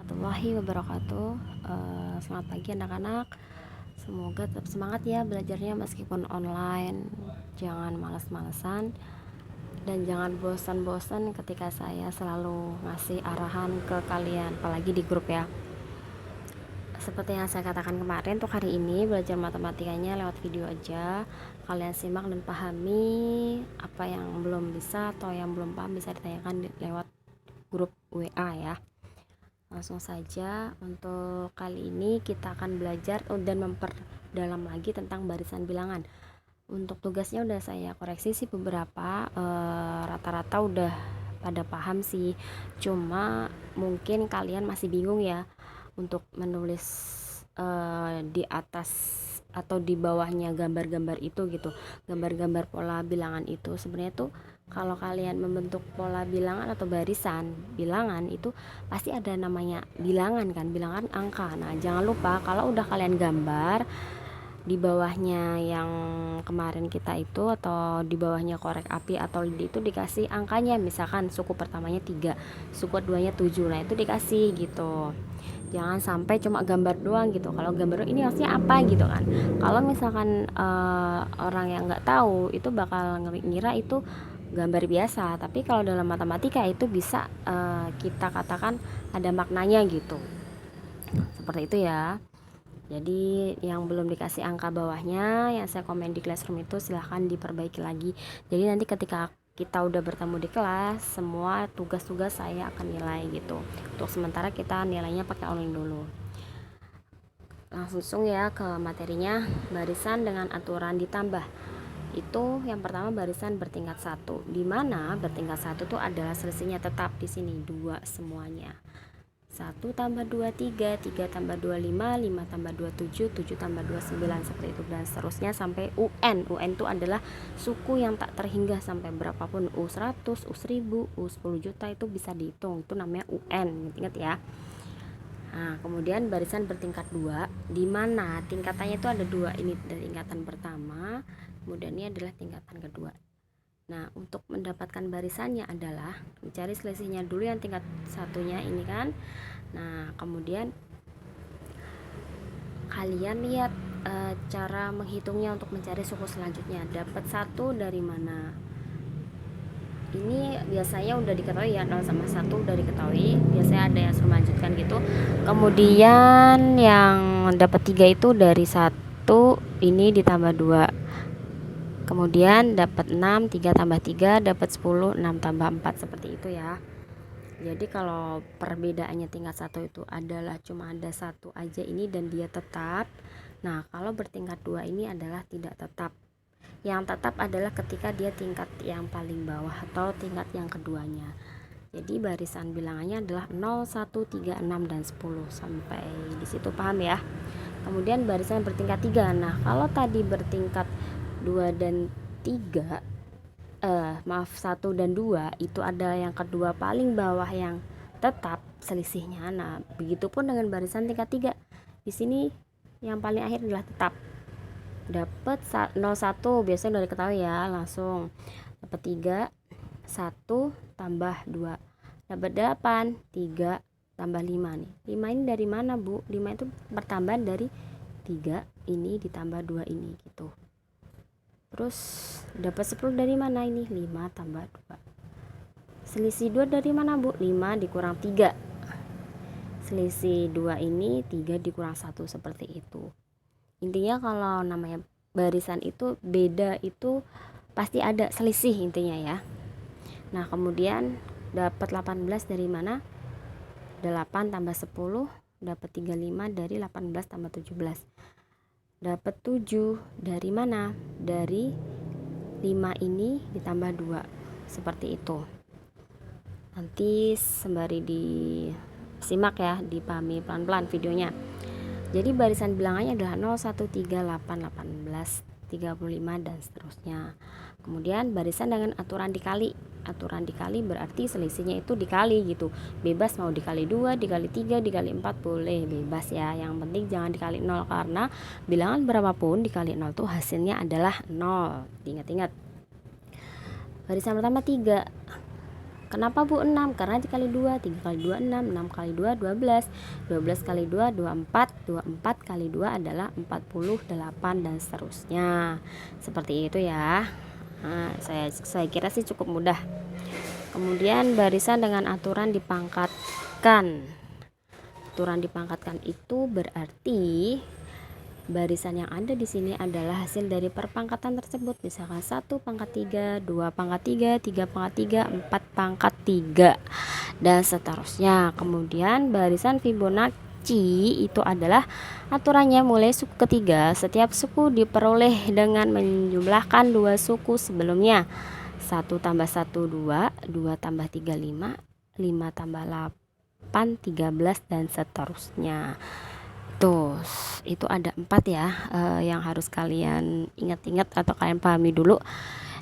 warahmatullahi wabarakatuh. Selamat pagi anak-anak. Semoga tetap semangat ya belajarnya meskipun online. Jangan malas-malesan dan jangan bosan-bosan ketika saya selalu ngasih arahan ke kalian, apalagi di grup ya. Seperti yang saya katakan kemarin, untuk hari ini belajar matematikanya lewat video aja. Kalian simak dan pahami. Apa yang belum bisa atau yang belum paham bisa ditanyakan lewat grup WA ya. Langsung saja, untuk kali ini kita akan belajar dan memperdalam lagi tentang barisan bilangan. Untuk tugasnya udah saya koreksi sih beberapa, rata-rata udah pada paham sih. Cuma mungkin kalian masih bingung ya untuk menulis di atas atau di bawahnya gambar-gambar itu gitu, gambar-gambar pola bilangan itu. Sebenarnya tuh kalau kalian membentuk pola bilangan atau barisan bilangan itu pasti ada namanya bilangan kan, bilangan angka. Nah, jangan lupa kalau udah kalian gambar di bawahnya yang kemarin kita itu atau di bawahnya korek api atau lidi itu dikasih angkanya, misalkan suku pertamanya 3, suku keduanya 7. Nah, itu dikasih gitu. Jangan sampai cuma gambar doang gitu. Kalau gambar doang, ini maksudnya apa gitu kan. Kalau misalkan orang yang nggak tahu itu bakal ngira itu gambar biasa, tapi kalau dalam matematika itu bisa kita katakan ada maknanya gitu. Seperti itu ya. Jadi yang belum dikasih angka bawahnya yang saya komen di classroom itu silahkan diperbaiki lagi. Jadi nanti ketika kita udah bertemu di kelas, semua tugas-tugas saya akan nilai gitu. Untuk sementara kita nilainya pakai online dulu. Langsung ya ke materinya. Barisan dengan aturan ditambah. Itu yang pertama barisan bertingkat 1, di mana bertingkat 1 tuh adalah selisihnya tetap di sini 2 semuanya. 1 tambah 2 3, 3 tambah 2 5, 5 tambah 2 7, 7 tambah 2 9, seperti itu dan seterusnya sampai UN. UN itu adalah suku yang tak terhingga sampai berapapun, U100, U1000, U10 juta itu bisa dihitung, itu namanya UN, ingat ya. Nah, kemudian barisan bertingkat 2, di mana tingkatannya itu ada 2, ini dari tingkatan pertama, kemudian ini adalah tingkatan kedua. Nah, untuk mendapatkan barisannya adalah mencari selisihnya dulu yang tingkat satunya ini kan. Nah, kemudian kalian lihat cara menghitungnya untuk mencari suku selanjutnya. Dapat 1 dari mana? Ini biasanya udah diketahui ya, 0 sama 1 udah diketahui. Biasanya ada yang suruh melanjutkan gitu. Kemudian yang dapat 3 itu dari 1 ini ditambah 2. Kemudian dapat 6, 3 tambah 3 dapat 10, 6 tambah 4, seperti itu ya. Jadi kalau perbedaannya tingkat 1 itu adalah cuma ada 1 aja ini dan dia tetap. Nah, kalau bertingkat 2 ini adalah tidak tetap. Yang tetap adalah ketika dia tingkat yang paling bawah atau tingkat yang keduanya. Jadi barisan bilangannya adalah 0, 1, 3, 6 dan 10. Sampai di situ paham ya. Kemudian barisan bertingkat 3. Nah, kalau tadi bertingkat 2 dan 3, 1 dan 2 itu ada yang kedua paling bawah yang tetap selisihnya. Nah, begitupun dengan barisan tingkat 3. Di sini yang paling akhir adalah tetap. Dapat 01 biasanya udah diketahui ya, langsung dapat 3, 1 tambah 2 dapat 8, 3 tambah 5 nih. 5 ini dari mana, Bu? 5 itu pertambahan dari 3 ini ditambah 2 ini gitu. Terus dapat 10 dari mana ini? 5 tambah 2. Selisih 2 dari mana, Bu? 5 dikurang 3. Selisih 2 ini 3 dikurang 1, seperti itu. Intinya kalau namanya barisan itu beda itu pasti ada selisih intinya ya. Nah, kemudian dapat 18 dari mana? 8 tambah 10 dapat 35 dari 18 tambah 17. Dapat 7 dari mana? Dari 5 ini ditambah 2, seperti itu. Nanti sembari disimak ya, dipahami pelan-pelan videonya. Jadi barisan bilangannya adalah 0, 1, 3, 8, 18, 35 dan seterusnya. Kemudian barisan dengan aturan dikali. Aturan dikali berarti selisihnya itu dikali gitu. Bebas mau dikali 2, dikali 3, dikali 4 boleh, bebas ya. Yang penting jangan dikali 0 karena bilangan berapapun dikali 0 tuh hasilnya adalah 0. Ingat-ingat. Barisan pertama 3. Kenapa Bu 6? Karena dikali 2, 3 kali 2 6, 6 kali 2 12, 12 kali 2 24, 24 kali 2 adalah 48 dan seterusnya. Seperti itu ya. Nah, saya kira sih cukup mudah. Kemudian barisan dengan aturan dipangkatkan. Aturan dipangkatkan itu berarti barisan yang ada di sini adalah hasil dari perpangkatan tersebut. Misalkan 1 pangkat 3, 2 pangkat 3, 3 pangkat 3, 4 pangkat 3 dan seterusnya. Kemudian barisan Fibonacci itu adalah aturannya mulai suku ketiga. Setiap suku diperoleh dengan menjumlahkan 2 suku sebelumnya. 1 tambah 1 2, 2 tambah 3 5, 5 tambah 8 13 dan seterusnya. Tuh, itu ada 4 ya yang harus kalian ingat-ingat atau kalian pahami dulu.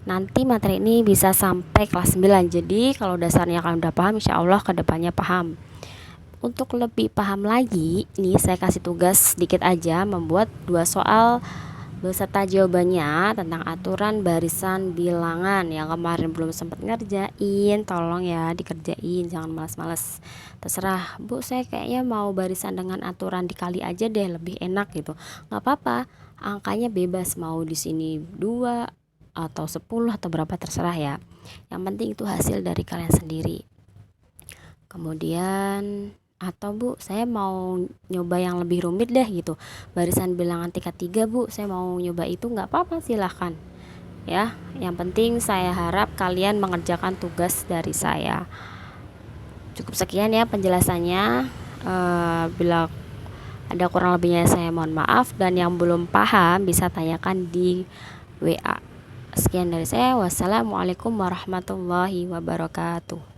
Nanti materi ini bisa sampai kelas 9. Jadi kalau dasarnya kalian udah paham, insya Allah kedepannya paham. Untuk lebih paham lagi, nih saya kasih tugas sedikit aja, membuat 2 soal beserta jawabannya tentang aturan barisan bilangan. Yang kemarin belum sempat ngerjain, tolong ya dikerjain, jangan malas-malas. Terserah Bu, saya kayaknya mau barisan dengan aturan dikali aja deh, lebih enak gitu. Nggak apa-apa, angkanya bebas, mau di sini 2 atau 10 atau berapa terserah ya. Yang penting itu hasil dari kalian sendiri. Kemudian atau Bu, saya mau nyoba yang lebih rumit deh gitu, barisan bilangan tingkat 3 Bu, saya mau nyoba itu, nggak apa-apa, silahkan ya. Yang penting saya harap kalian mengerjakan tugas dari saya. Cukup sekian ya penjelasannya. Bila ada kurang lebihnya saya mohon maaf, dan yang belum paham bisa tanyakan di WA. Sekian dari saya, wassalamualaikum warahmatullahi wabarakatuh.